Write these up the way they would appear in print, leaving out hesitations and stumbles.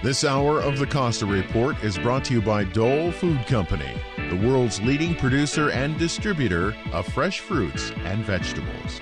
This hour of the Costa Report is brought to you by Dole Food Company, the world's leading producer and distributor of fresh fruits and vegetables.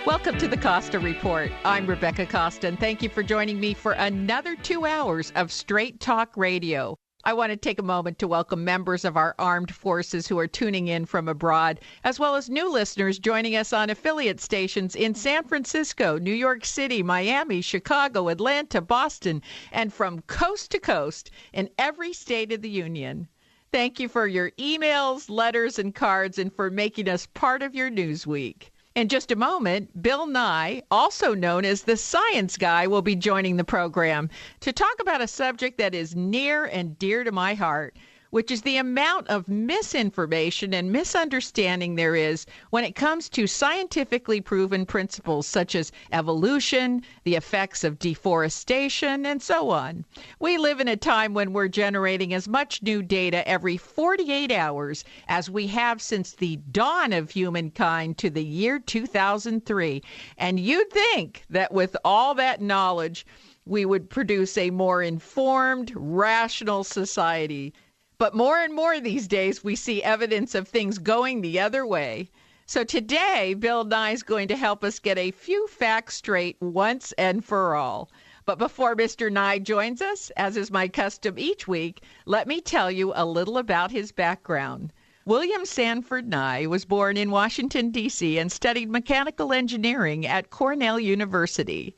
Welcome to the Costa Report. I'm Rebecca Costa, and thank you for joining me for another 2 hours of Straight Talk Radio. I want to take a moment to welcome members of our armed forces who are tuning in from abroad, as well as new listeners joining us on affiliate stations in San Francisco, New York City, Miami, Chicago, Atlanta, Boston, and from coast to coast in every state of the union. Thank you for your emails, letters, and cards, and for making us part of your news week. In just a moment, Bill Nye, also known as the Science Guy, will be joining the program to talk about a subject that is near and dear to my heart, which is the amount of misinformation and misunderstanding there is when it comes to scientifically proven principles such as evolution, the effects of deforestation, and so on. We live in a time when we're generating as much new data every 48 hours as we have since the dawn of humankind to the year 2003. And you'd think that with all that knowledge, we would produce a more informed, rational society. But more and more these days, we see evidence of things going the other way. So today, Bill Nye is going to help us get a few facts straight once and for all. But before Mr. Nye joins us, as is my custom each week, let me tell you a little about his background. William Sanford Nye was born in Washington, D.C. and studied mechanical engineering at Cornell University.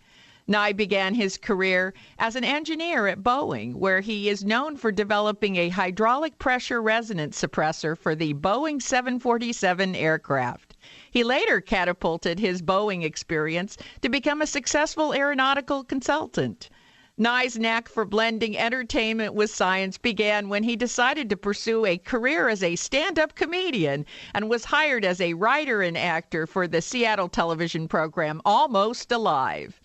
Nye began his career as an engineer at Boeing, where he is known for developing a hydraulic pressure resonance suppressor for the Boeing 747 aircraft. He later catapulted his Boeing experience to become a successful aeronautical consultant. Nye's knack for blending entertainment with science began when he decided to pursue a career as a stand-up comedian and was hired as a writer and actor for the Seattle television program Almost Alive.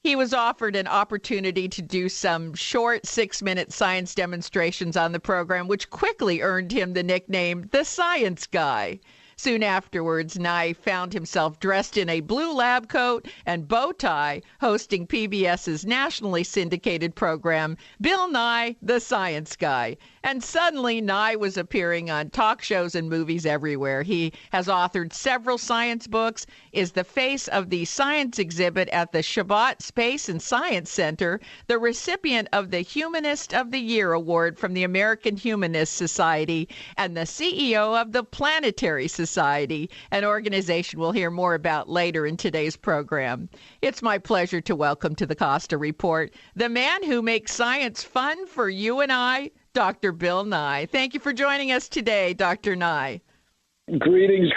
He was offered an opportunity to do some short 6-minute science demonstrations on the program, which quickly earned him the nickname the Science Guy. Soon afterwards, Nye found himself dressed in a blue lab coat and bow tie, hosting PBS's nationally syndicated program, Bill Nye the Science Guy. And suddenly, Nye was appearing on talk shows and movies everywhere. He has authored several science books, is the face of the science exhibit at the Shabbat Space and Science Center, the recipient of the Humanist of the Year Award from the American Humanist Society, and the CEO of the Planetary Society, an organization we'll hear more about later in today's program. It's my pleasure to welcome to the Costa Report the man who makes science fun for you and I, Dr. Bill Nye. Thank you for joining us today, Dr. Nye. Greetings.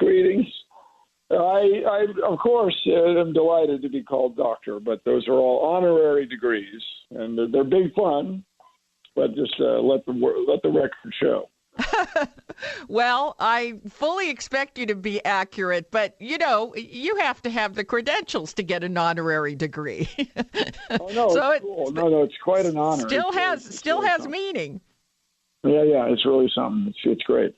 I of course, am delighted to be called doctor, but those are all honorary degrees, and they're big fun, but just let the record show. Well, I fully expect you to be accurate, but, you know, you have to have the credentials to get an honorary degree. Oh, no, so it's cool. No, it's quite an honor. Still has meaning. Yeah, it's really something. It's great.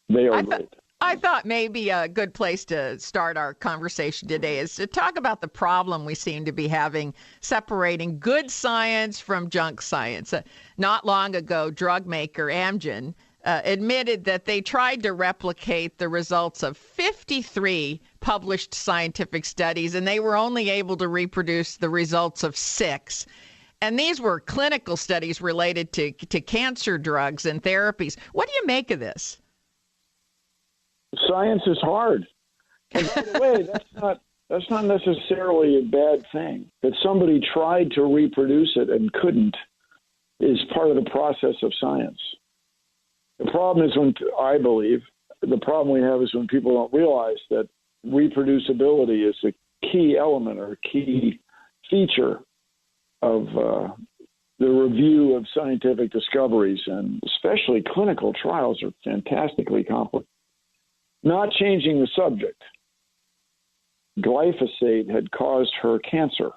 They are great. I thought maybe a good place to start our conversation today is to talk about the problem we seem to be having separating good science from junk science. Not long ago, drug maker Amgen admitted that they tried to replicate the results of 53 published scientific studies, and they were only able to reproduce the results of 6. And these were clinical studies related to cancer drugs and therapies. What do you make of this? Science is hard. And by the way, that's not necessarily a bad thing. That somebody tried to reproduce it and couldn't is part of the process of science. The problem is I believe we have is when people don't realize that reproducibility is a key element or key feature of the review of scientific discoveries, and especially clinical trials are fantastically complex. Not changing the subject, glyphosate had caused her cancer.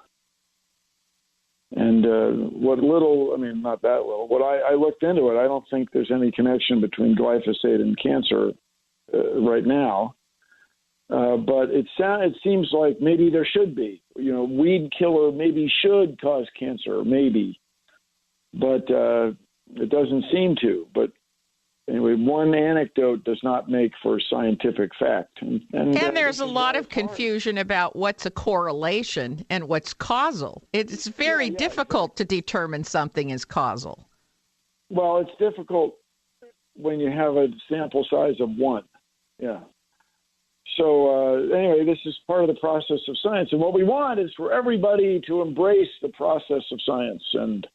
And what I looked into it, I don't think there's any connection between glyphosate and cancer right now. But it seems like maybe there should be. Weed killer maybe should cause cancer, maybe. But it doesn't seem to. But anyway, one anecdote does not make for scientific fact. And there's a lot of confusion about what's a correlation and what's causal. It's very difficult to determine something is causal. Well, it's difficult when you have a sample size of one. Yeah. So anyway, this is part of the process of science. And what we want is for everybody to embrace the process of science and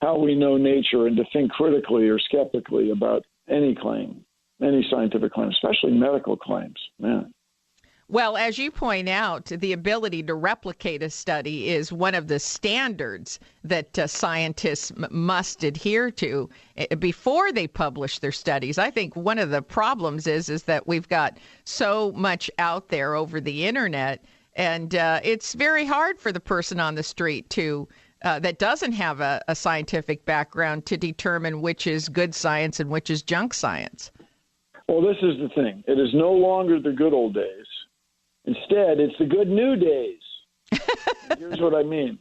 how we know nature, and to think critically or skeptically about any claim, any scientific claim, especially medical claims. Man. Well, as you point out, the ability to replicate a study is one of the standards that scientists must adhere to before they publish their studies. I think one of the problems is that we've got so much out there over the internet, and it's very hard for the person on the street to that doesn't have a scientific background to determine which is good science and which is junk science. Well, this is the thing. It is no longer the good old days. Instead, it's the good new days. Here's what I mean.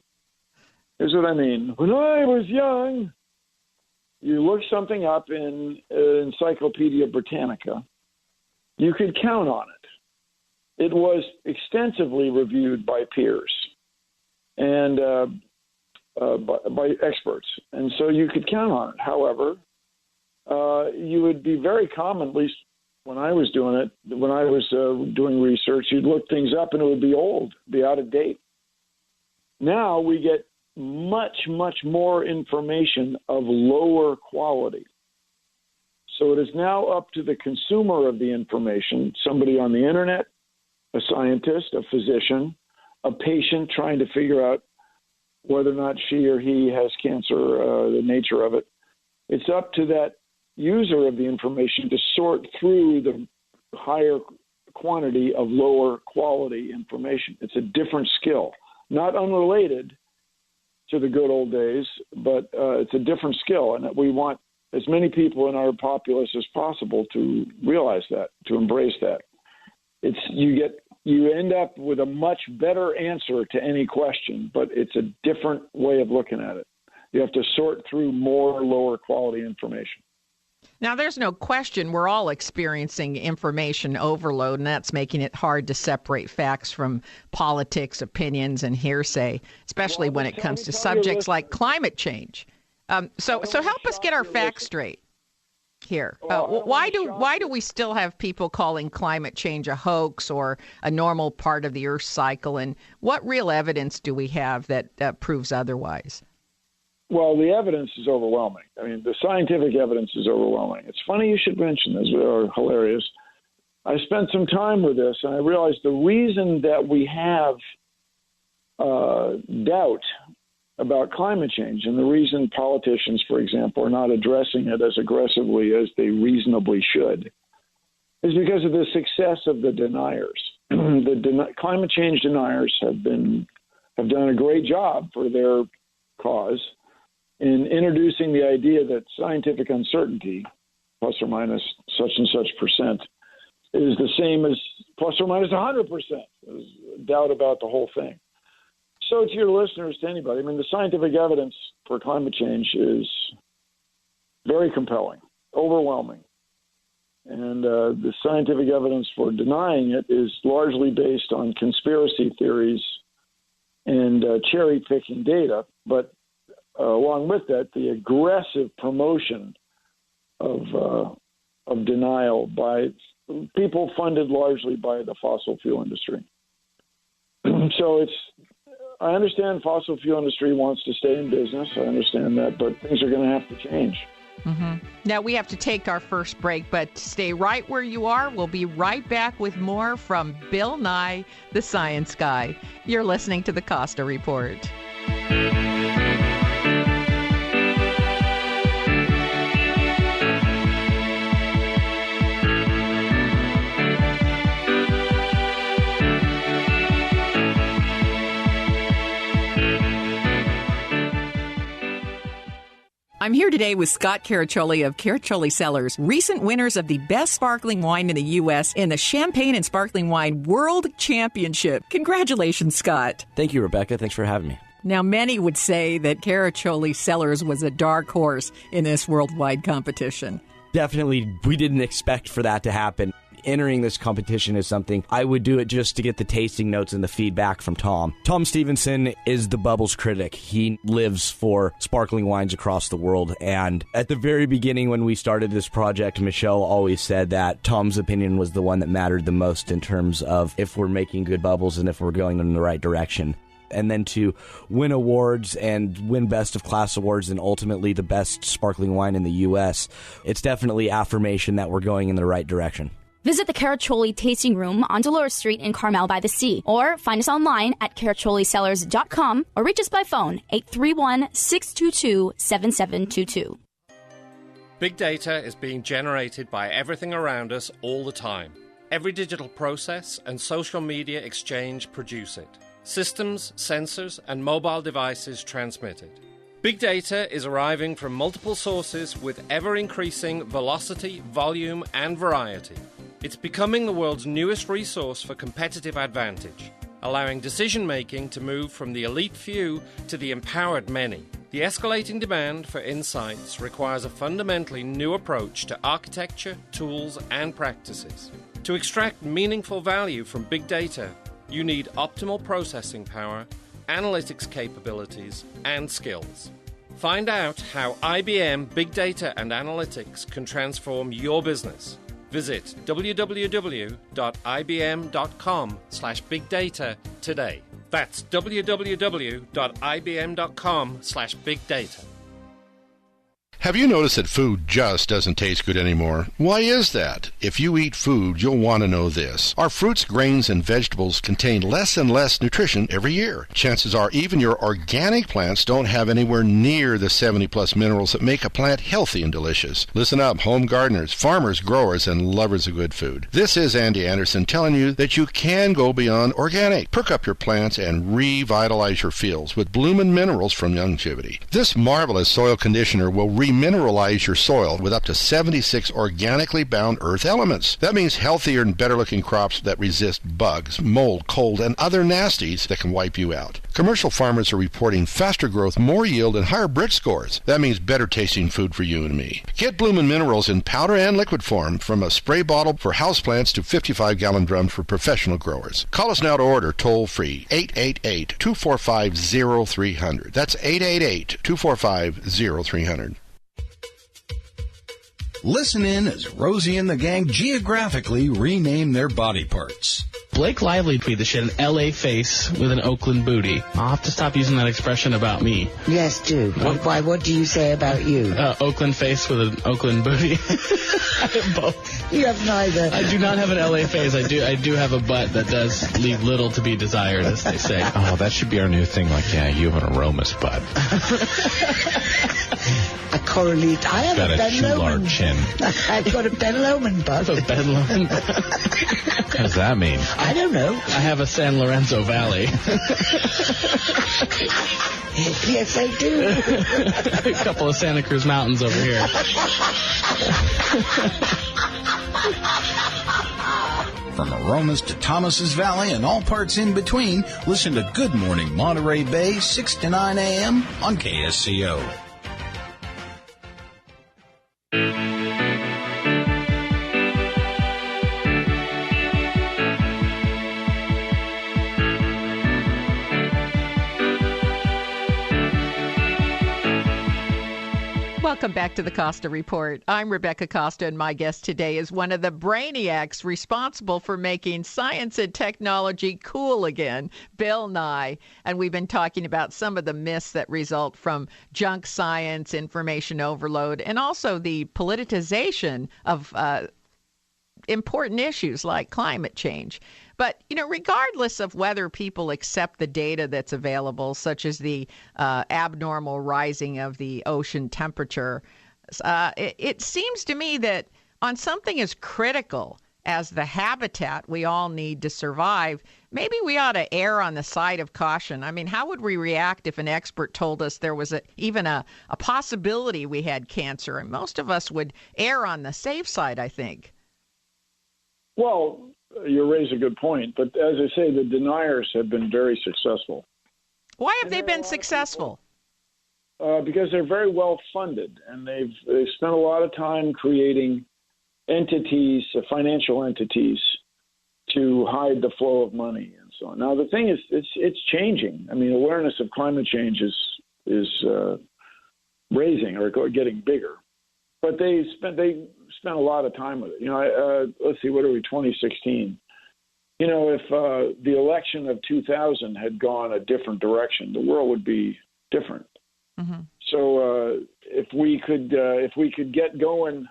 When I was young, you look something up in Encyclopedia Britannica, you could count on it. It was extensively reviewed by peers and by experts, and so you could count on it. However, you would be very common, at least when I was doing it, when I was doing research, you'd look things up and it would be old, be out of date. Now we get much, much more information of lower quality. So it is now up to the consumer of the information, somebody on the internet, a scientist, a physician, a patient trying to figure out whether or not she or he has cancer, the nature of it. It's up to that user of the information to sort through the higher quantity of lower quality information. It's a different skill, not unrelated to the good old days, but it's a different skill, and we want as many people in our populace as possible to realize that, to embrace that. You end up with a much better answer to any question, but it's a different way of looking at it. You have to sort through more lower quality information. Now, there's no question we're all experiencing information overload, and that's making it hard to separate facts from politics, opinions, and hearsay, especially when it comes to subjects like climate change. So help us get our facts straight here. Why do we still have people calling climate change a hoax or a normal part of the Earth's cycle, and what real evidence do we have that proves otherwise? Well, the evidence is overwhelming. I mean, the scientific evidence is overwhelming. It's funny you should mention this, or hilarious. I spent some time with this, and I realized the reason that we have doubt about climate change, and the reason politicians, for example, are not addressing it as aggressively as they reasonably should, is because of the success of the deniers. Climate change deniers have done a great job for their cause in introducing the idea that scientific uncertainty, plus or minus such and such percent, is the same as plus or minus 100%. There's doubt about the whole thing. So to your listeners, to anybody, I mean, the scientific evidence for climate change is very compelling, overwhelming. And the scientific evidence for denying it is largely based on conspiracy theories and cherry-picking data. But along with that, the aggressive promotion of denial by people funded largely by the fossil fuel industry. So I understand fossil fuel industry wants to stay in business. I understand that, but things are going to have to change. Mm-hmm. Now, we have to take our first break, but stay right where you are. We'll be right back with more from Bill Nye, the Science Guy. You're listening to the Costa Report. I'm here today with Scott Caraccioli of Caraccioli Cellars, recent winners of the best sparkling wine in the U.S. in the Champagne and Sparkling Wine World Championship. Congratulations, Scott. Thank you, Rebecca. Thanks for having me. Now, many would say that Caraccioli Cellars was a dark horse in this worldwide competition. Definitely, we didn't expect for that to happen. Entering this competition is something I would do it just to get the tasting notes and the feedback from Tom. Tom Stevenson is the Bubbles critic. He lives for sparkling wines across the world. And at the very beginning when we started this project, Michelle always said that Tom's opinion was the one that mattered the most in terms of if we're making good bubbles and if we're going in the right direction. And then to win awards and win Best of Class awards and ultimately the best sparkling wine in the U.S., it's definitely affirmation that we're going in the right direction. Visit the Caraccioli Tasting Room on Dolores Street in Carmel by the Sea, or find us online at caraccioli-cellars.com or reach us by phone 831-622-7722. Big data is being generated by everything around us all the time. Every digital process and social media exchange produce it. Systems, sensors, and mobile devices transmit it. Big data is arriving from multiple sources with ever-increasing velocity, volume, and variety. It's becoming the world's newest resource for competitive advantage, allowing decision-making to move from the elite few to the empowered many. The escalating demand for insights requires a fundamentally new approach to architecture, tools, and practices. To extract meaningful value from big data, you need optimal processing power, analytics capabilities, and skills. Find out how IBM Big Data and Analytics can transform your business. Visit www.ibm.com/bigdata today. That's www.ibm.com/bigdata. Have you noticed that food just doesn't taste good anymore? Why is that? If you eat food, you'll want to know this. Our fruits, grains, and vegetables contain less and less nutrition every year. Chances are even your organic plants don't have anywhere near the 70-plus minerals that make a plant healthy and delicious. Listen up, home gardeners, farmers, growers, and lovers of good food. This is Andy Anderson telling you that you can go beyond organic. Perk up your plants and revitalize your fields with Bloomin' Minerals from Longevity. This marvelous soil conditioner will remineralize your soil with up to 76 organically bound earth elements. That means healthier and better looking crops that resist bugs, mold, cold, and other nasties that can wipe you out. Commercial farmers are reporting faster growth, more yield, and higher Brit scores. That means better tasting food for you and me. Get Bloomin' Minerals in powder and liquid form, from a spray bottle for houseplants to 55-gallon drums for professional growers. Call us now to order toll free, 888-245-0300. That's 888-245-0300. Listen in as Rosie and the gang geographically rename their body parts. Blake Lively tweeted the shit, an LA face with an Oakland booty. I'll have to stop using that expression about me. Yes, do. Why? What do you say about you? Oakland face with an Oakland booty. I have both. You have neither. I do not have an LA face. I do have a butt that does leave little to be desired, as they say. Oh, that should be our new thing. Like, yeah, you have an aromas butt. I correlate. I have got a Ben Lomond chin. I've got a Ben Lomond butt. A Ben Lomond butt. What does that mean? I don't know. I have a San Lorenzo Valley. Yes, I do. A couple of Santa Cruz Mountains over here. From Aromas to Thomas's Valley and all parts in between, listen to Good Morning Monterey Bay, 6 to 9 a.m. on KSCO. Welcome back to the Costa Report. I'm Rebecca Costa, and my guest today is one of the brainiacs responsible for making science and technology cool again, Bill Nye. And we've been talking about some of the myths that result from junk science, information overload, and also the politicization of important issues like climate change. But, regardless of whether people accept the data that's available, such as the abnormal rising of the ocean temperature, it seems to me that on something as critical as the habitat we all need to survive, maybe we ought to err on the side of caution. I mean, how would we react if an expert told us there was even a possibility we had cancer? And most of us would err on the safe side, I think. Well, you raise a good point, but as I say, the deniers have been very successful. Why have they been successful? Because they're very well funded, and they've spent a lot of time creating entities, financial entities, to hide the flow of money and so on. Now, the thing is, it's changing. I mean, awareness of climate change is raising or getting bigger, but they spent a lot of time with it. You know, let's see, what are we? 2016. You know, if the election of 2000 had gone a different direction, the world would be different. Mm-hmm. So if we could get going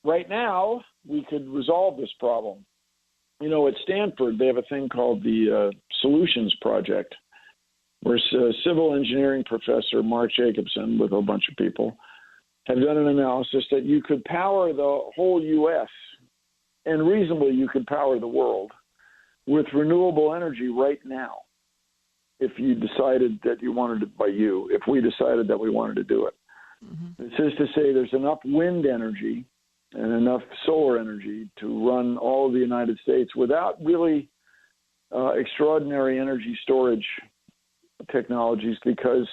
right now, we could resolve this problem. You know, at Stanford, they have a thing called the Solutions Project, where civil engineering professor Mark Jacobson, with a bunch of people, have done an analysis that you could power the whole U.S. and reasonably you could power the world with renewable energy right now. If you decided that you wanted it if we decided that we wanted to do it. Mm-hmm. This is to say there's enough wind energy and enough solar energy to run all of the United States without really extraordinary energy storage technologies, because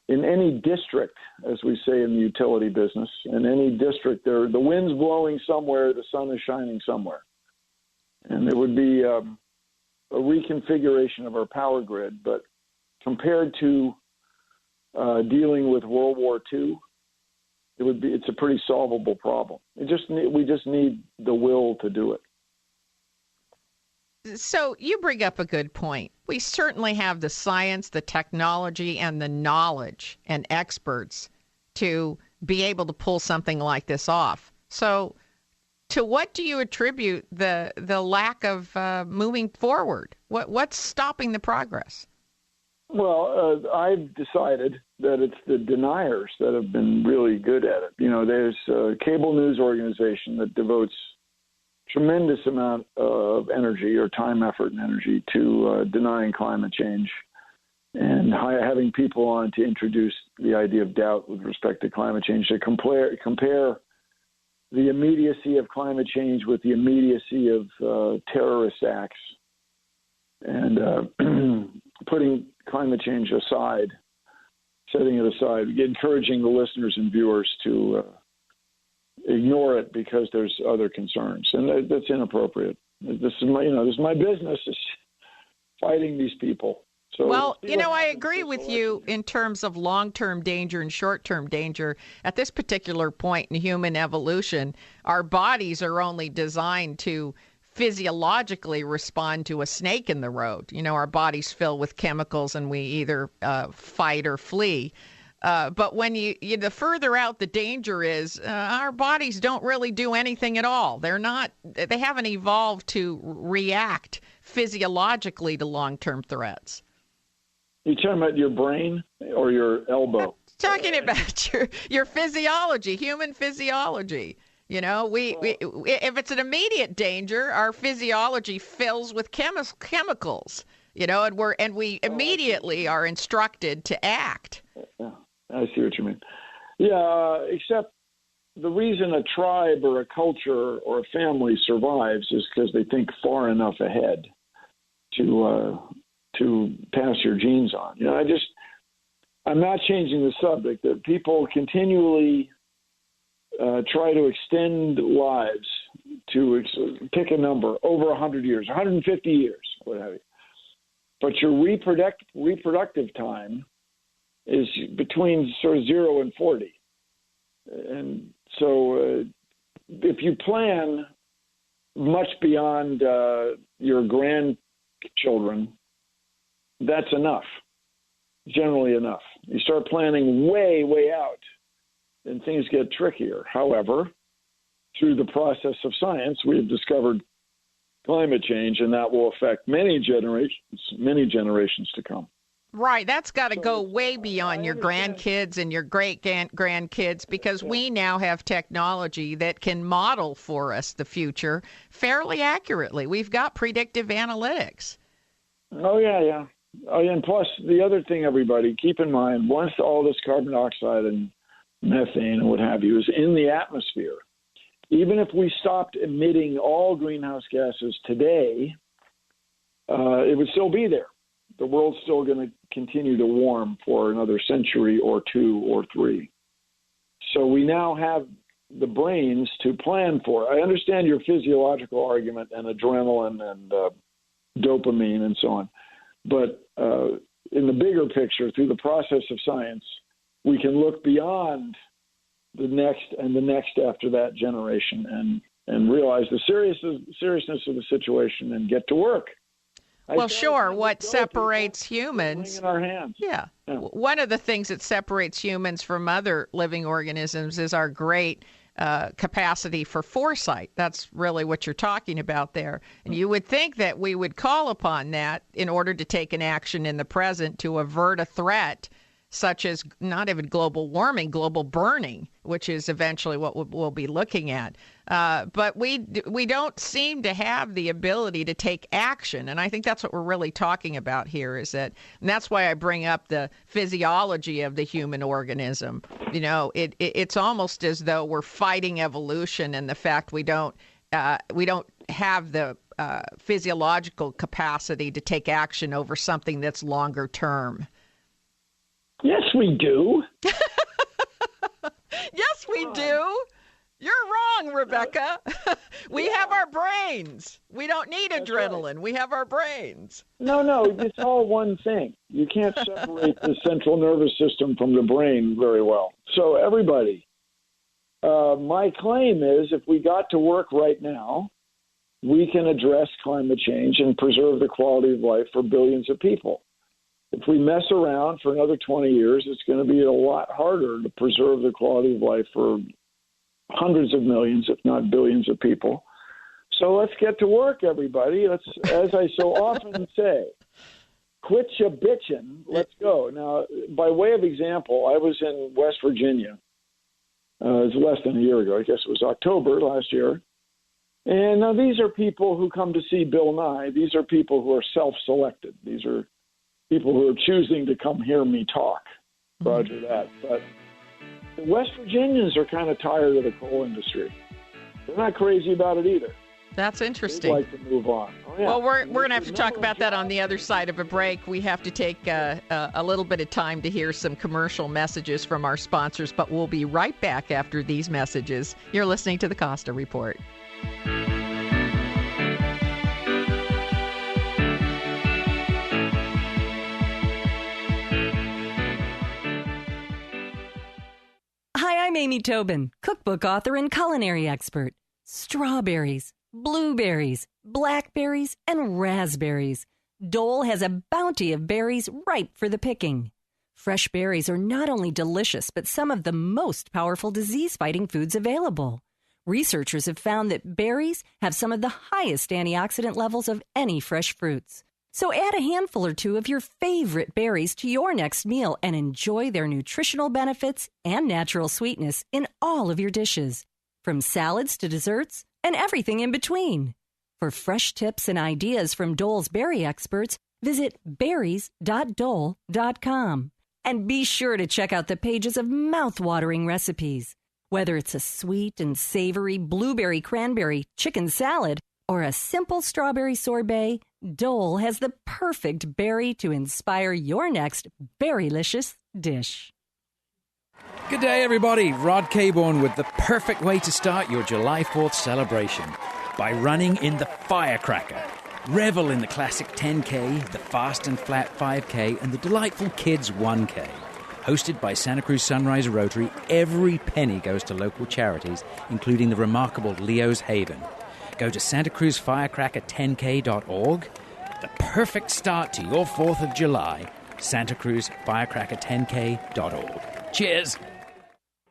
in any district, as we say in the utility business, in any district, the wind's blowing somewhere, the sun is shining somewhere. And it would be a reconfiguration of our power grid, but compared to dealing with World War II, it's a pretty solvable problem. We just need the will to do it. So you bring up a good point. We certainly have the science, the technology, and the knowledge and experts to be able to pull something like this off. So to what do you attribute the lack of moving forward? What's stopping the progress? Well, I've decided that it's the deniers that have been really good at it. You know, there's a cable news organization that devotes tremendous amount of energy or time, effort, and energy to denying climate change and having people on to introduce the idea of doubt with respect to climate change, to compare the immediacy of climate change with the immediacy of terrorist acts, and putting climate change aside, setting it aside, encouraging the listeners and viewers to ignore it because there's other concerns, and that's inappropriate. This is my business, is fighting these people. So well, I agree with you in terms of long-term danger and short-term danger. At this particular point in human evolution, our bodies are only designed to physiologically respond to a snake in the road. You know, our bodies fill with chemicals and we either fight or flee. But when the further out the danger is, our bodies don't really do anything at all. They haven't evolved to react physiologically to long-term threats. You talking about your brain or your elbow? I'm talking about your physiology, human physiology. You know, we if it's an immediate danger, our physiology fills with chemicals. You know, and we immediately are instructed to act. Yeah, I see what you mean. Yeah, except the reason a tribe or a culture or a family survives is because they think far enough ahead to pass your genes on. You know, I'm not changing the subject. That people continually try to extend lives to pick a number over 100 years, 150 years, what have you. But your reproductive time is between sort of 0 and 40. And so if you plan much beyond your grandchildren, that's enough, generally enough. You start planning way, way out, and things get trickier. However, through the process of science, we have discovered climate change, and that will affect many generations to come. Right. That's got to go way beyond your grandkids and your great-grandkids, because we now have technology that can model for us the future fairly accurately. We've got predictive analytics. Oh, yeah. Oh, yeah. And plus, the other thing, everybody, keep in mind, once all this carbon dioxide and methane and what have you is in the atmosphere, even if we stopped emitting all greenhouse gases today, it would still be there. The world's still going to continue to warm for another century or 2 or 3. So we now have the brains to plan for it. I understand your physiological argument and adrenaline and dopamine and so on. But in the bigger picture, through the process of science, we can look beyond the next and the next after that generation and realize the seriousness of the situation and get to work. Well, sure. What separates humans? In our hands. Yeah. One of the things that separates humans from other living organisms is our great capacity for foresight. That's really what you're talking about there. And you would think that we would call upon that in order to take an action in the present to avert a threat such as not even global warming, global burning, which is eventually what we'll be looking at. But we don't seem to have the ability to take action. And I think that's what we're really talking about here is that, and that's why I bring up the physiology of the human organism. You know, it's almost as though we're fighting evolution and the fact we don't have the physiological capacity to take action over something that's longer term. Yes, we do. Yes, we do. You're wrong, Rebecca. We have our brains. We don't need adrenaline. Right. We have our brains. No, it's all one thing. You can't separate the central nervous system from the brain very well. So everybody, my claim is if we got to work right now, we can address climate change and preserve the quality of life for billions of people. If we mess around for another 20 years, it's going to be a lot harder to preserve the quality of life for hundreds of millions, if not billions of people. So let's get to work, everybody. Let's, as I so often say, quit your bitching. Let's go. Now, by way of example, I was in West Virginia. It was less than a year ago. I guess it was October last year. And now these are people who come to see Bill Nye. These are people who are self-selected. These are people who are choosing to come hear me talk. Roger that. But the West Virginians are kind of tired of the coal industry. They're not crazy about it either. That's interesting. They'd like to move on. Oh, yeah. Well, we're going to have to talk about that on the other side of a break. We have to take a little bit of time to hear some commercial messages from our sponsors, but we'll be right back after these messages. You're listening to the Costa Report. Hi, I'm Amy Tobin, cookbook author and culinary expert. Strawberries, blueberries, blackberries, and raspberries. Dole has a bounty of berries ripe for the picking. Fresh berries are not only delicious, but some of the most powerful disease-fighting foods available. Researchers have found that berries have some of the highest antioxidant levels of any fresh fruits. So add a handful or two of your favorite berries to your next meal and enjoy their nutritional benefits and natural sweetness in all of your dishes, from salads to desserts and everything in between. For fresh tips and ideas from Dole's berry experts, visit berries.dole.com. And be sure to check out the pages of mouth-watering recipes. Whether it's a sweet and savory blueberry cranberry chicken salad or a simple strawberry sorbet, Dole has the perfect berry to inspire your next berrylicious dish. Good day, everybody. Rod Caborn with the perfect way to start your July 4th celebration by running in the Firecracker. Revel in the classic 10K, the fast and flat 5K, and the delightful Kids 1K. Hosted by Santa Cruz Sunrise Rotary, every penny goes to local charities, including the remarkable Leo's Haven. Go to santacruzfirecracker10k.org. The perfect start to your 4th of July. santacruzfirecracker10k.org. Cheers!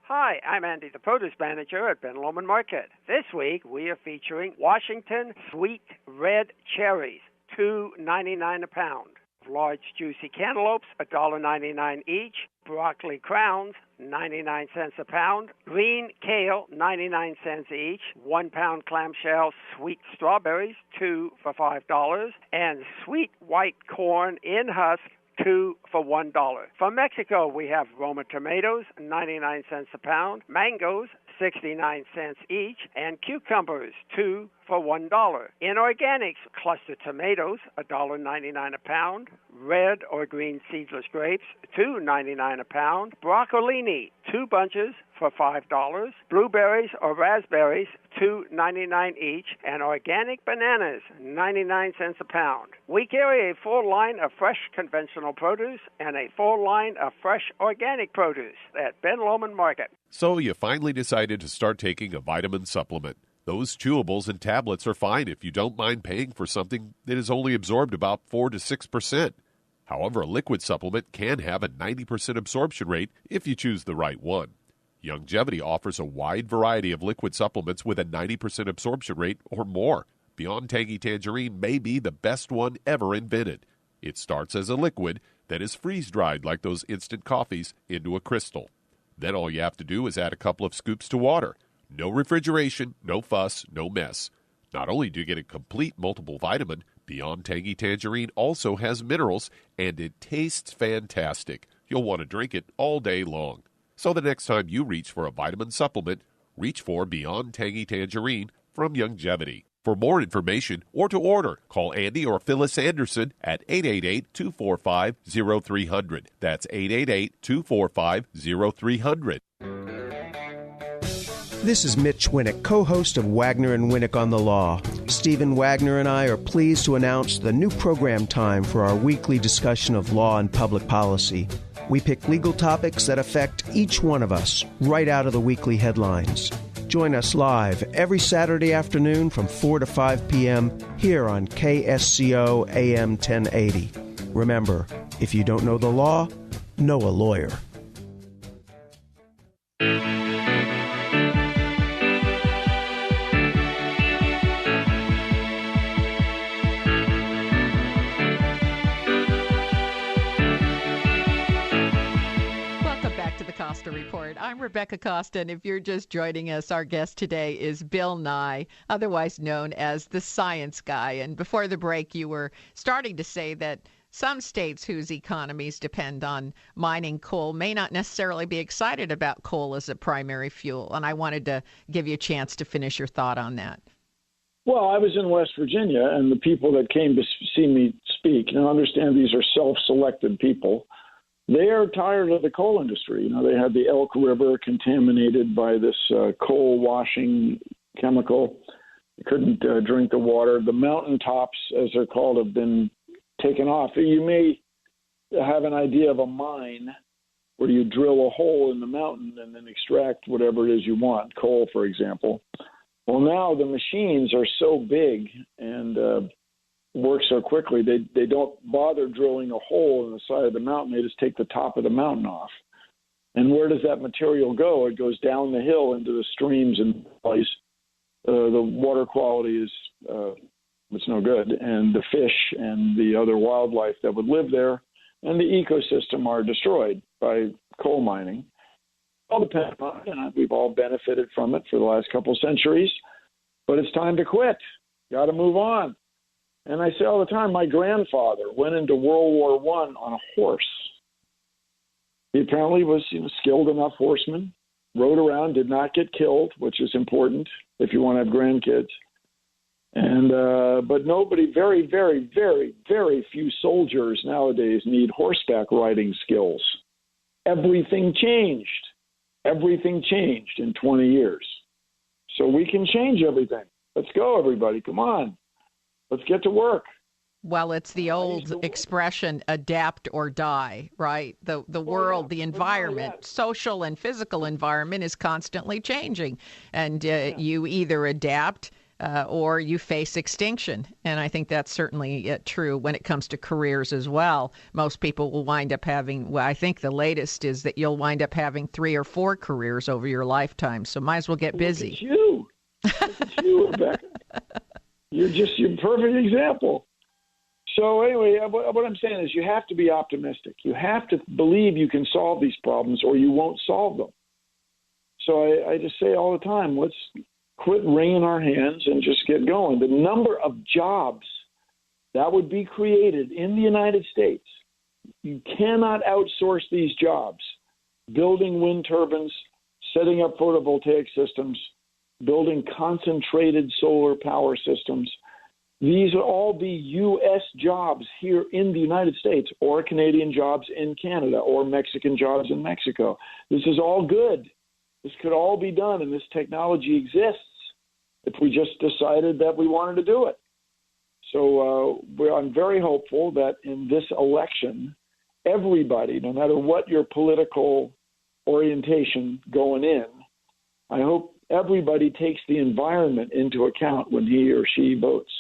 Hi, I'm Andy, the produce manager at Ben Lomond Market. This week, we are featuring Washington Sweet Red Cherries, $2.99 a pound. Large juicy cantaloupes, $1.99 each. Broccoli crowns, 99 cents a pound. Green kale, 99 cents each. 1 pound clamshell sweet strawberries, 2 for $5. And sweet white corn in husk, 2 for $1. From Mexico, we have Roma tomatoes, 99 cents a pound. Mangoes, 69 cents each, and cucumbers, 2 for $1. In organics, cluster tomatoes, $1.99 a pound. Red or green seedless grapes, $2.99 a pound. Broccolini, 2 bunches for $5. Blueberries or raspberries, $2.99 each, and organic bananas, 99 cents a pound. We carry a full line of fresh conventional produce and a full line of fresh organic produce at Ben Lomond Market. So you finally decided to start taking a vitamin supplement. Those chewables and tablets are fine if you don't mind paying for something that is only absorbed about 4 to 6%. However, a liquid supplement can have a 90% absorption rate if you choose the right one. Youngevity offers a wide variety of liquid supplements with a 90% absorption rate or more. Beyond Tangy Tangerine may be the best one ever invented. It starts as a liquid that is freeze-dried like those instant coffees into a crystal. Then all you have to do is add a couple of scoops to water. No refrigeration, no fuss, no mess. Not only do you get a complete multiple vitamin, Beyond Tangy Tangerine also has minerals, and it tastes fantastic. You'll want to drink it all day long. So the next time you reach for a vitamin supplement, reach for Beyond Tangy Tangerine from Youngevity. For more information or to order, call Andy or Phyllis Anderson at 888-245-0300. That's 888-245-0300. This is Mitch Winnick, co-host of Wagner and Winnick on the Law. Stephen Wagner and I are pleased to announce the new program time for our weekly discussion of law and public policy. We pick legal topics that affect each one of us right out of the weekly headlines. Join us live every Saturday afternoon from 4 to 5 p.m. here on KSCO AM 1080. Remember, if you don't know the law, know a lawyer. Costa Report. I'm Rebecca Costa, and if you're just joining us, our guest today is Bill Nye, otherwise known as the Science Guy. And before the break, you were starting to say that some states whose economies depend on mining coal may not necessarily be excited about coal as a primary fuel. And I wanted to give you a chance to finish your thought on that. Well, I was in West Virginia, and the people that came to see me speak, now understand these are self-selected people, they are tired of the coal industry. You know, they had the Elk River contaminated by this coal washing chemical. You couldn't drink the water. The mountaintops, as they're called, have been taken off. You may have an idea of a mine where you drill a hole in the mountain and then extract whatever it is you want, coal, for example. Well, now the machines are so big and work so quickly, they don't bother drilling a hole in the side of the mountain. They just take the top of the mountain off. And where does that material go? It goes down the hill into the streams and valleys. The water quality is it's no good, and the fish and the other wildlife that would live there and the ecosystem are destroyed by coal mining. All depends on it, and we've all benefited from it for the last couple centuries, but it's time to quit. Got to move on. And I say all the time, my grandfather went into World War I on a horse. He apparently was skilled enough horseman, rode around, did not get killed, which is important if you want to have grandkids. And but nobody, very, very, very, very few soldiers nowadays need horseback riding skills. Everything changed. Everything changed in 20 years. So we can change everything. Let's go, everybody. Come on. Let's get to work. Well, it's the old expression, adapt or die, right? The world, the environment, social and physical environment is constantly changing. And you either adapt or you face extinction. And I think that's certainly true when it comes to careers as well. Most people will wind up having, well, I think the latest is that you'll wind up having 3 or 4 careers over your lifetime. So might as well get busy. Look at you, Rebecca. You're a perfect example. So anyway, what I'm saying is you have to be optimistic. You have to believe you can solve these problems or you won't solve them. So I just say all the time, let's quit wringing our hands and just get going. The number of jobs that would be created in the United States, you cannot outsource these jobs. Building wind turbines, setting up photovoltaic systems, building concentrated solar power systems. These will all be U.S. jobs here in the United States, or Canadian jobs in Canada, or Mexican jobs in Mexico. This is all good. This could all be done, and this technology exists if we just decided that we wanted to do it. So I'm very hopeful that in this election, everybody, no matter what your political orientation going in, I hope everybody takes the environment into account when he or she votes.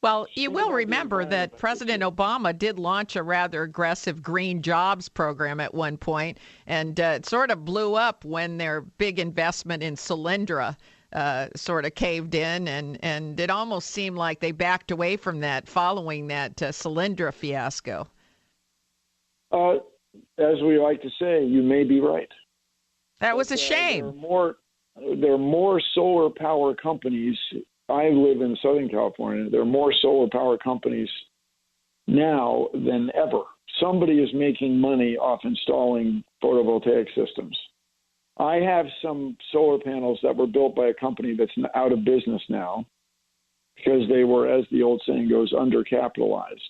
Well, you will remember that President Obama did launch a rather aggressive green jobs program at one point, and it sort of blew up when their big investment in Solyndra sort of caved in, and it almost seemed like they backed away from that following that Solyndra fiasco. As we like to say, you may be right. That was a shame. There are more solar power companies. I live in Southern California. There are more solar power companies now than ever. Somebody is making money off installing photovoltaic systems. I have some solar panels that were built by a company that's out of business now because they were, as the old saying goes, undercapitalized.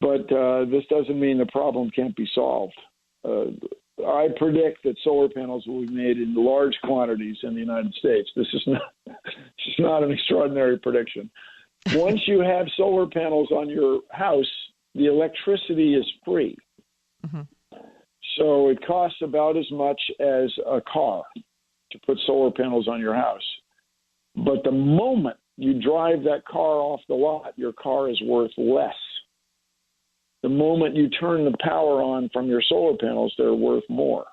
But this doesn't mean the problem can't be solved. I predict that solar panels will be made in large quantities in the United States. This is not an extraordinary prediction. Once you have solar panels on your house, the electricity is free. Mm-hmm. So it costs about as much as a car to put solar panels on your house. But the moment you drive that car off the lot, your car is worth less. The moment you turn the power on from your solar panels, they're worth more.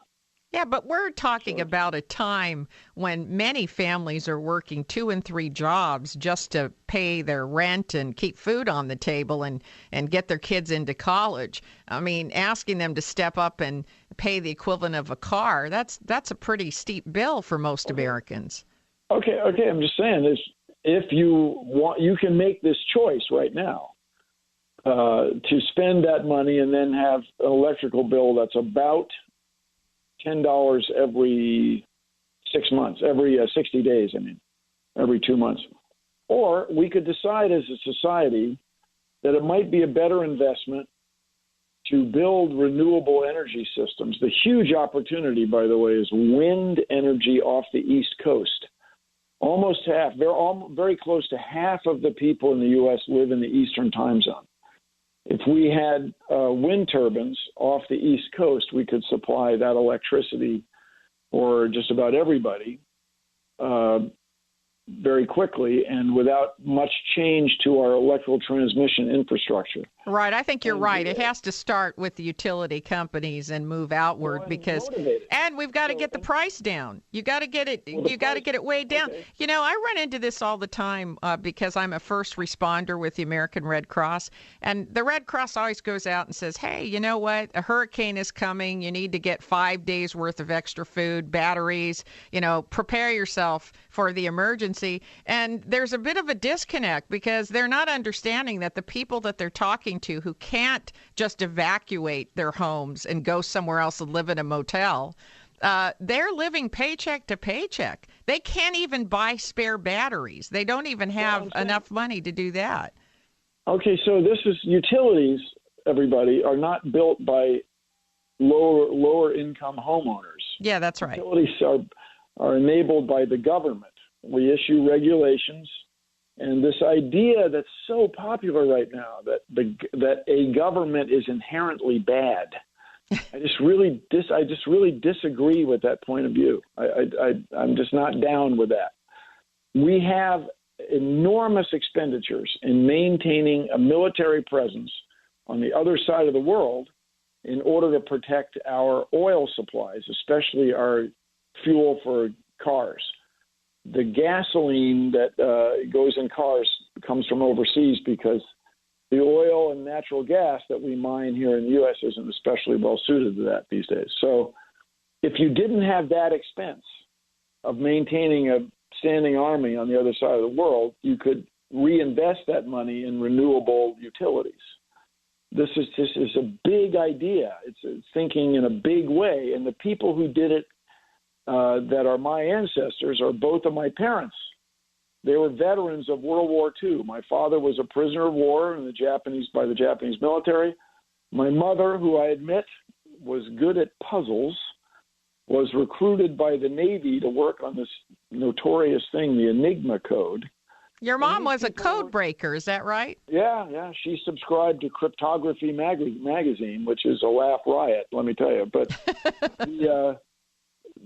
Yeah, but we're talking about a time when many families are working 2 and 3 jobs just to pay their rent and keep food on the table and get their kids into college. I mean, asking them to step up and pay the equivalent of a car, that's a pretty steep bill for most Americans. Okay, I'm just saying this. If you want, you can make this choice right now. To spend that money and then have an electrical bill that's about $10 every 6 months, every 60 days, every 2 months. Or we could decide as a society that it might be a better investment to build renewable energy systems. The huge opportunity, by the way, is wind energy off the East Coast. Almost half, very close to half of the people in the U.S. live in the Eastern time zone. If we had wind turbines off the East Coast, we could supply that electricity for just about everybody very quickly and without much change to our electrical transmission infrastructure. Right. I think you're right. It has to start with the utility companies and move outward and we've got to get the price down. You got to get it. You got to get it way down. Okay. You know, I run into this all the time because I'm a first responder with the American Red Cross, and the Red Cross always goes out and says, "Hey, you know what? A hurricane is coming. You need to get 5 days worth of extra food, batteries. You know, prepare yourself for the emergency." And there's a bit of a disconnect because they're not understanding that the people that they're talking to who can't just evacuate their homes and go somewhere else and live in a motel, they're living paycheck to paycheck. They can't even buy spare batteries. They don't even have enough money to do that. Okay, so this is utilities, everybody, are not built by lower income homeowners. Yeah, that's right. Utilities are enabled by the government. We issue regulations. And this idea that's so popular right now that a government is inherently bad, I just really disagree with that point of view. I'm just not down with that. We have enormous expenditures in maintaining a military presence on the other side of the world in order to protect our oil supplies, especially our fuel for cars. The gasoline that goes in cars comes from overseas because the oil and natural gas that we mine here in the U.S. isn't especially well suited to that these days. So if you didn't have that expense of maintaining a standing army on the other side of the world, you could reinvest that money in renewable utilities. This is a big idea. It's thinking in a big way. And the people who did it that are my ancestors are both of my parents. They were veterans of World War II. My father was a prisoner of war by the Japanese military. My mother, who I admit was good at puzzles, was recruited by the Navy to work on this notorious thing, the Enigma code. Your mom was a code breaker, is that right? Yeah. She subscribed to Cryptography magazine, which is a laugh riot, let me tell you. But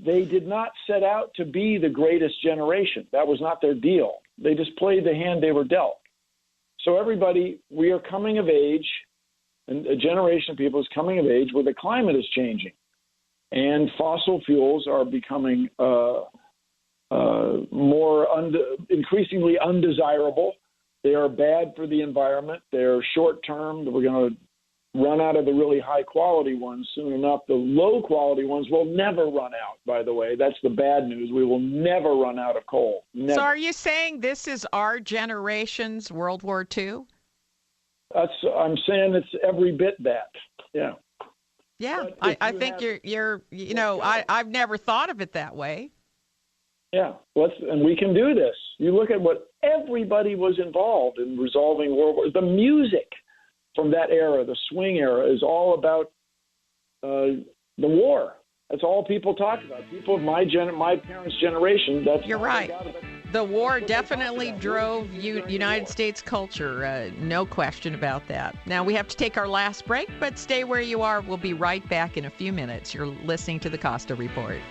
they did not set out to be the greatest generation. That was not their deal. They just played the hand they were dealt. So everybody, we are coming of age, and a generation of people is coming of age where the climate is changing. And fossil fuels are becoming increasingly undesirable. They are bad for the environment. They're short-term. We're going to run out of the really high-quality ones soon enough. The low-quality ones will never run out, by the way. That's the bad news. We will never run out of coal. Never. So are you saying this is our generation's World War II? I'm saying it's every bit that, yeah. Yeah, I think I've never thought of it that way. Yeah, and we can do this. You look at what everybody was involved in resolving World War. The music from that era, the swing era, is all about the war. That's all people talk about. People of my parents' generation. You're right. The war definitely drove United States culture. No question about that. Now we have to take our last break, but stay where you are. We'll be right back in a few minutes. You're listening to the Costa Report.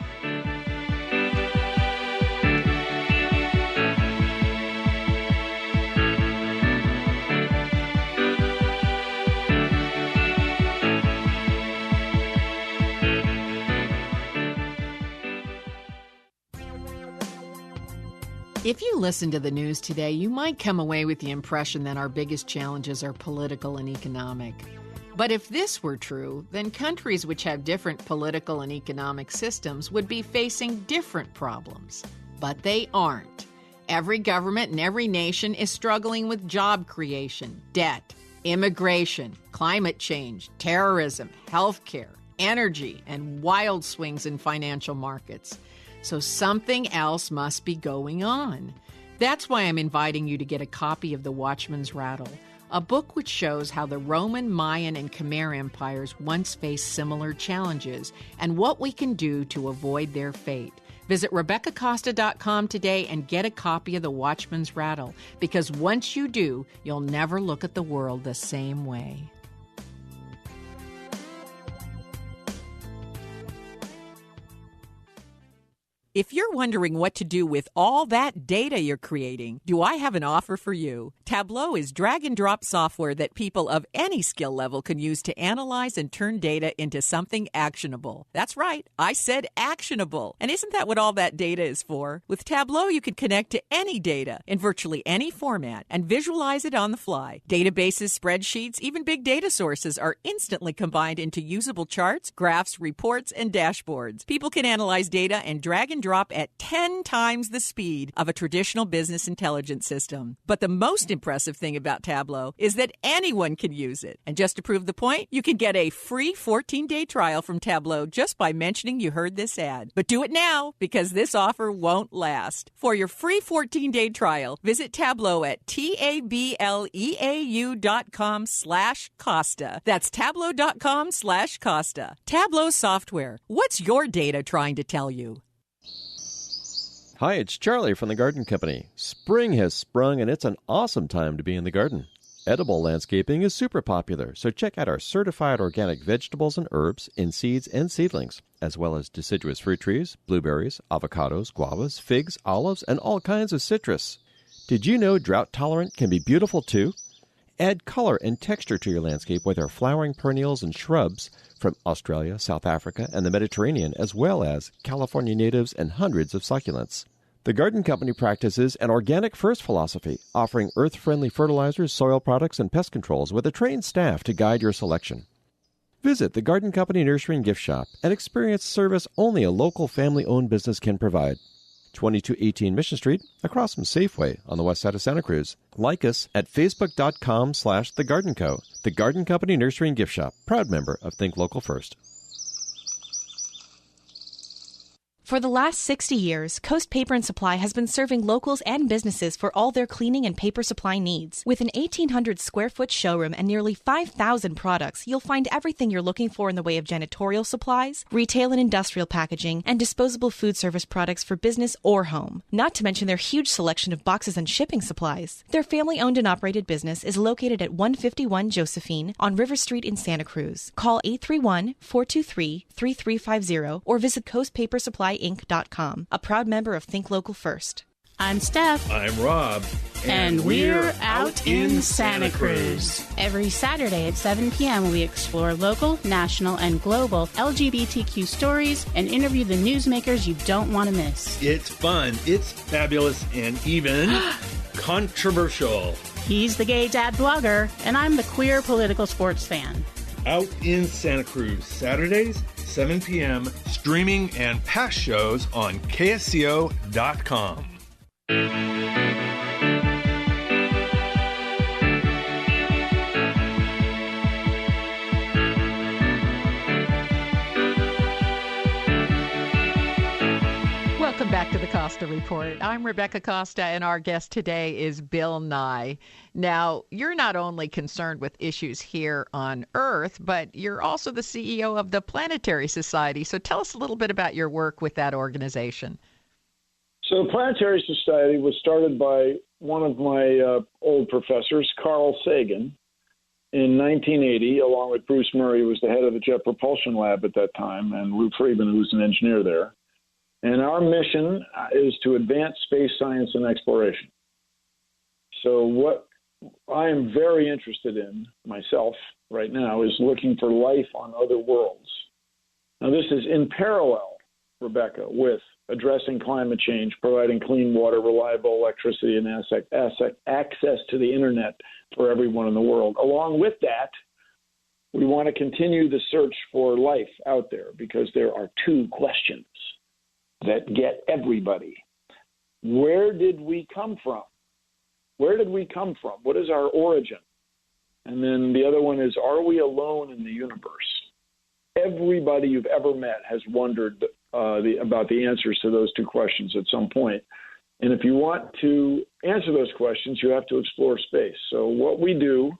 If you listen to the news today, you might come away with the impression that our biggest challenges are political and economic. But if this were true, then countries which have different political and economic systems would be facing different problems. But they aren't. Every government and every nation is struggling with job creation, debt, immigration, climate change, terrorism, healthcare, energy, and wild swings in financial markets. So something else must be going on. That's why I'm inviting you to get a copy of The Watchman's Rattle, a book which shows how the Roman, Mayan, and Khmer empires once faced similar challenges and what we can do to avoid their fate. Visit RebeccaCosta.com today and get a copy of The Watchman's Rattle, because once you do, you'll never look at the world the same way. If you're wondering what to do with all that data you're creating, do I have an offer for you? Tableau is drag-and-drop software that people of any skill level can use to analyze and turn data into something actionable. That's right, I said actionable. And isn't that what all that data is for? With Tableau, you can connect to any data in virtually any format and visualize it on the fly. Databases, spreadsheets, even big data sources are instantly combined into usable charts, graphs, reports, and dashboards. People can analyze data and drag and drop at 10 times the speed of a traditional business intelligence system. But the most impressive thing about Tableau is that anyone can use it. And just to prove the point, you can get a free 14-day trial from Tableau just by mentioning you heard this ad. But do it now, because this offer won't last. For your free 14-day trial, visit Tableau at tableau.com/Costa. That's tableau.com/Costa. Tableau software. What's your data trying to tell you? Hi, it's Charlie from the Garden Company. Spring has sprung, and it's an awesome time to be in the garden. Edible landscaping is super popular, so check out our certified organic vegetables and herbs in seeds and seedlings, as well as deciduous fruit trees, blueberries, avocados, guavas, figs, olives, and all kinds of citrus. Did you know drought tolerant can be beautiful too? Add color and texture to your landscape with our flowering perennials and shrubs from Australia, South Africa, and the Mediterranean, as well as California natives and hundreds of succulents. The Garden Company practices an organic first philosophy, offering earth-friendly fertilizers, soil products, and pest controls with a trained staff to guide your selection. Visit the Garden Company Nursery and Gift Shop and experience service only a local family-owned business can provide. 2218 Mission Street, across from Safeway on the west side of Santa Cruz. Like us at facebook.com/The Garden Co. The Garden Company Nursery and Gift Shop, proud member of Think Local First. For the last 60 years, Coast Paper and Supply has been serving locals and businesses for all their cleaning and paper supply needs. With an 1,800 square foot showroom and nearly 5,000 products, you'll find everything you're looking for in the way of janitorial supplies, retail and industrial packaging, and disposable food service products for business or home. Not to mention their huge selection of boxes and shipping supplies. Their family-owned and operated business is located at 151 Josephine on River Street in Santa Cruz. Call 831-423-3350 or visit coastpapersupply.com. Inc.com, a proud member of Think Local First. I'm Steph. I'm Rob. And we're out in Santa Cruz. Every Saturday at 7 p.m., we explore local, national, and global LGBTQ stories and interview the newsmakers you don't want to miss. It's fun, it's fabulous, and even controversial. He's the gay dad blogger, and I'm the queer political sports fan. Out in Santa Cruz, Saturdays, 7 p.m., streaming and past shows on KSCO.com. Welcome back to the Costa Report. I'm Rebecca Costa, and our guest today is Bill Nye. Now, you're not only concerned with issues here on Earth, but you're also the CEO of the Planetary Society. So tell us a little bit about your work with that organization. So the Planetary Society was started by one of my old professors, Carl Sagan, in 1980, along with Bruce Murray, who was the head of the Jet Propulsion Lab at that time, and Lou Friedman, who was an engineer there. And our mission is to advance space science and exploration. So what I am very interested in myself right now is looking for life on other worlds. Now, this is in parallel, Rebecca, with addressing climate change, providing clean water, reliable electricity, and access to the internet for everyone in the world. Along with that, we want to continue the search for life out there because there are two questions that get everybody. Where did we come from? Where did we come from? What is our origin? And then the other one is, are we alone in the universe? Everybody you've ever met has wondered about the answers to those two questions at some point. And if you want to answer those questions, you have to explore space. So what we do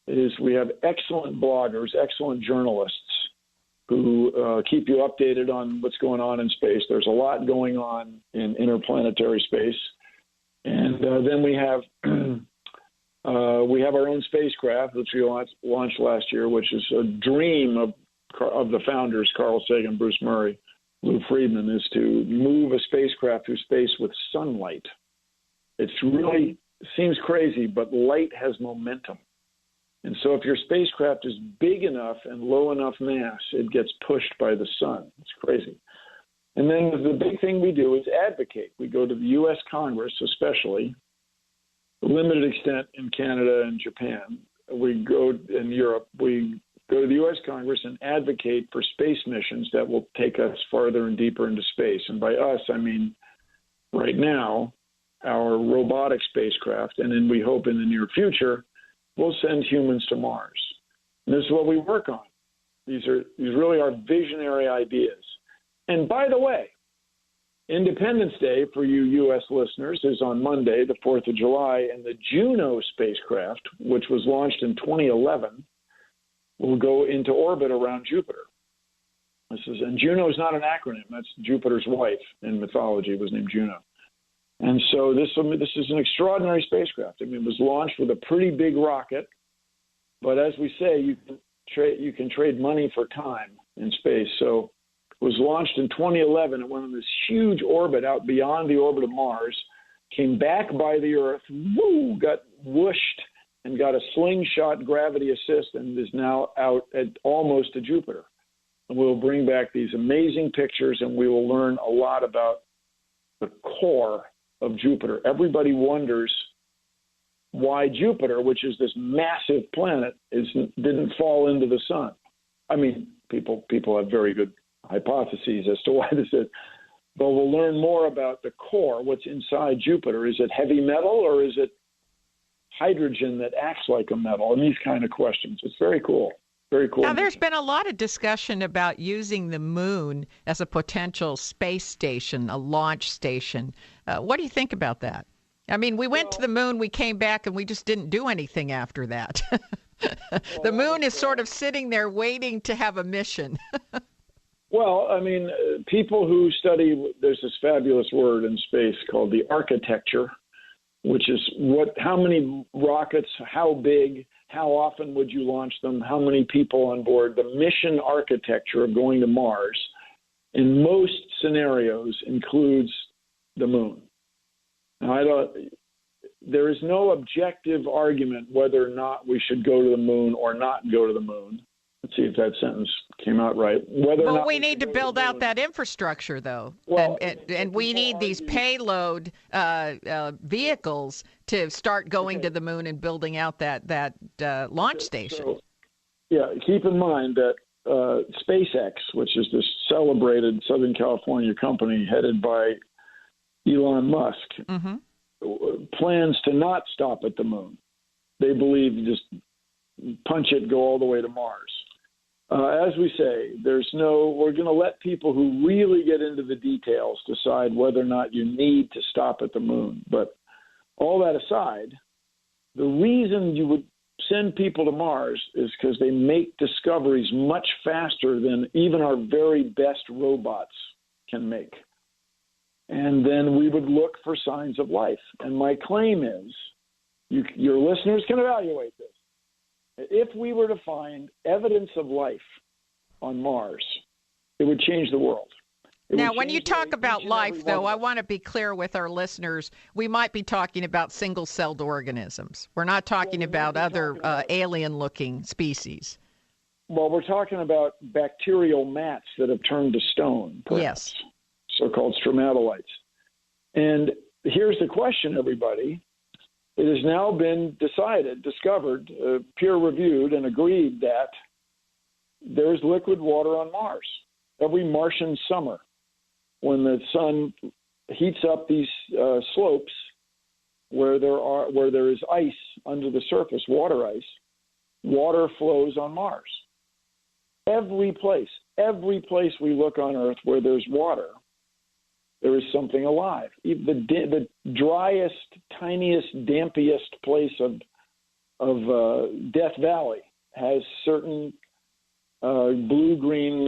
is we have excellent bloggers, excellent journalists who keep you updated on what's going on in space. There's a lot going on in interplanetary space. And then we have our own spacecraft, which we launched last year, which is a dream of the founders, Carl Sagan, Bruce Murray, Lou Friedman, is to move a spacecraft through space with sunlight. It's really seems crazy, but light has momentum. And so if your spacecraft is big enough and low enough mass, it gets pushed by the sun. It's crazy. And then the big thing we do is advocate. We go to the U.S. Congress, especially, to a limited extent in Canada and Japan. We go in Europe. We go to the U.S. Congress and advocate for space missions that will take us farther and deeper into space. And by us, I mean right now, our robotic spacecraft, and then we hope in the near future, we'll send humans to Mars. And this is what we work on. These really are visionary ideas. And by the way, Independence Day for you U.S. listeners is on Monday, the 4th of July, and the Juno spacecraft, which was launched in 2011, will go into orbit around Jupiter. And Juno is not an acronym. That's Jupiter's wife in mythology was named Juno. And so this is an extraordinary spacecraft. I mean, it was launched with a pretty big rocket, but as we say, you can trade money for time in space. So it was launched in 2011. It went on this huge orbit out beyond the orbit of Mars, came back by the Earth, got whooshed, and got a slingshot gravity assist, and is now out at almost to Jupiter. And we'll bring back these amazing pictures, and we will learn a lot about the core of Jupiter. Everybody wonders why Jupiter, which is this massive planet, didn't fall into the sun. I mean, people have very good hypotheses as to why this is. But we'll learn more about the core, what's inside Jupiter. Is it heavy metal or is it hydrogen that acts like a metal? And these kind of questions. It's very cool. Very cool. Now, there's been a lot of discussion about using the moon as a potential space station, a launch station. What do you think about that? I mean, we went to the moon, we came back, and we just didn't do anything after that. The moon is sort of sitting there waiting to have a mission. Well, I mean, people who study, there's this fabulous word in space called the architecture, which is how many rockets, how big, how often would you launch them, how many people on board. The mission architecture of going to Mars in most scenarios includes the moon. Now, there is no objective argument whether or not we should go to the moon or not go to the moon. Let's see if that sentence came out right. Well, we need to build out that infrastructure, though, well, and we need these payload vehicles to start going to the moon and building out that launch station. So, yeah, keep in mind that SpaceX, which is this celebrated Southern California company headed by Elon Musk, plans to not stop at the moon. They believe just punch it, go all the way to Mars. As we say, we're going to let people who really get into the details decide whether or not you need to stop at the moon. But all that aside, the reason you would send people to Mars is because they make discoveries much faster than even our very best robots can make. And then we would look for signs of life. And my claim is, your listeners can evaluate this. If we were to find evidence of life on Mars, it would change the world. Now, when you talk about life, though, I want to be clear with our listeners. We might be talking about single-celled organisms. We're not talking about other alien-looking species. Well, we're talking about bacterial mats that have turned to stone, perhaps, so-called stromatolites. And here's the question, everybody. It has now been discovered, peer-reviewed, and agreed that there's liquid water on Mars. Every Martian summer, when the sun heats up these slopes where there is ice under the surface, water ice, water flows on Mars. Every place we look on Earth where there's water, there is something alive. The driest, tiniest, dampiest place of Death Valley has certain blue-green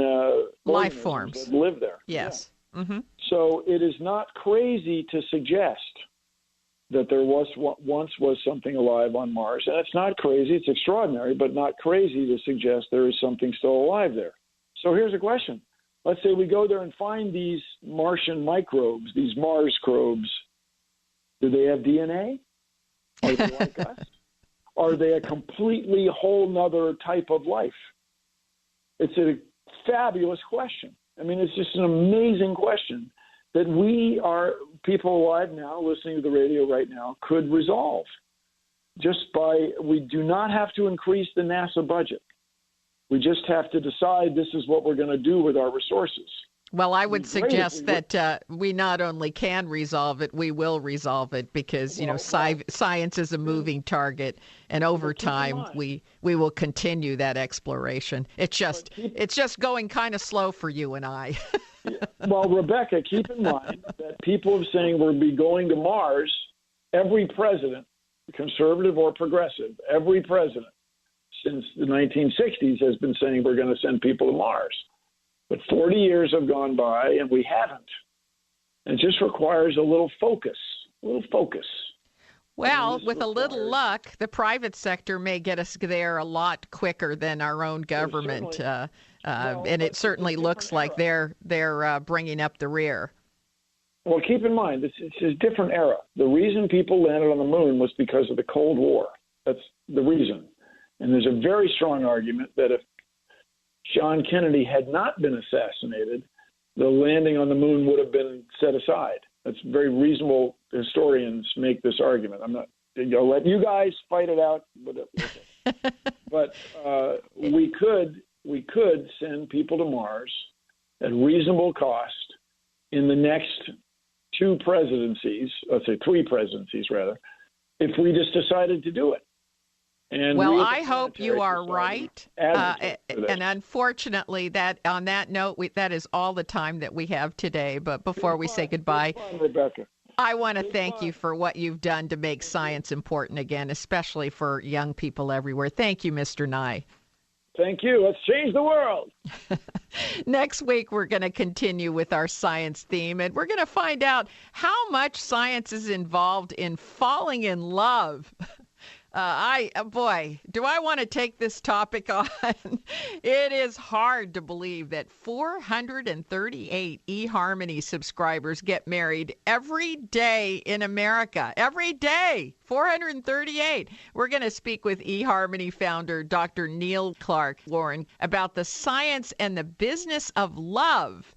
life forms that live there. Yes. Yeah. Mm-hmm. So it is not crazy to suggest that there once was something alive on Mars. And it's not crazy. It's extraordinary, but not crazy to suggest there is something still alive there. So here's a question. Let's say we go there and find these Martian microbes, these Marscrobes. Do they have DNA? Are they like us? Are they a completely whole nother type of life? It's a fabulous question. I mean, it's just an amazing question that people alive now, listening to the radio right now, could resolve we do not have to increase the NASA budget. We just have to decide this is what we're going to do with our resources. Well, I would suggest that we not only can resolve it, we will resolve it because, science is a moving target. And over time, we will continue that exploration. It's just going kind of slow for you and I. Well, Rebecca, keep in mind that people are saying we'll be going to Mars. Every president, conservative or progressive, every president since the 1960s has been saying we're going to send people to Mars. But 40 years have gone by and we haven't. It just requires a little focus. Well, with a little luck, the private sector may get us there a lot quicker than our own government. And it certainly looks like they're bringing up the rear. Well, keep in mind, it's a different era. The reason people landed on the moon was because of the Cold War. That's the reason. And there's a very strong argument that if John Kennedy had not been assassinated, the landing on the moon would have been set aside. That's very reasonable. Historians make this argument. I'm not. I'll let you guys fight it out. But we could send people to Mars at reasonable cost in the next 2 presidencies. Let's say 3 presidencies, rather, if we just decided to do it. And I hope you are right. And unfortunately, that on that note, that is all the time that we have today. But before we say goodbye, Rebecca, I want to thank you for what you've done to make science important again, especially for young people everywhere. Thank you, Mr. Nye. Thank you. Let's change the world. Next week, we're going to continue with our science theme, and we're going to find out how much science is involved in falling in love. Do I want to take this topic on? It is hard to believe that 438 eHarmony subscribers get married every day in America. Every day, 438. We're going to speak with eHarmony founder Dr. Neil Clark Warren about the science and the business of love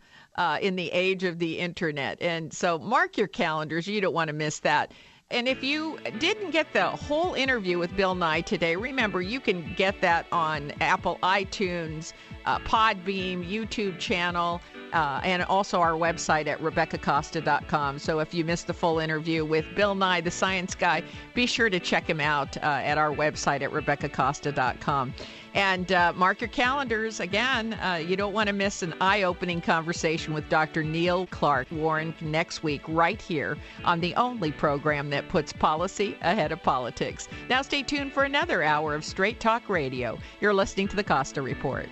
in the age of the internet. And so mark your calendars. You don't want to miss that. And if you didn't get the whole interview with Bill Nye today, remember, you can get that on Apple iTunes, Podbeam, YouTube channel, and also our website at RebeccaCosta.com. So if you missed the full interview with Bill Nye, the Science Guy, be sure to check him out at our website at RebeccaCosta.com. And mark your calendars. Again, you don't want to miss an eye-opening conversation with Dr. Neil Clark Warren next week right here on the only program that puts policy ahead of politics. Now stay tuned for another hour of Straight Talk Radio. You're listening to the Costa Report.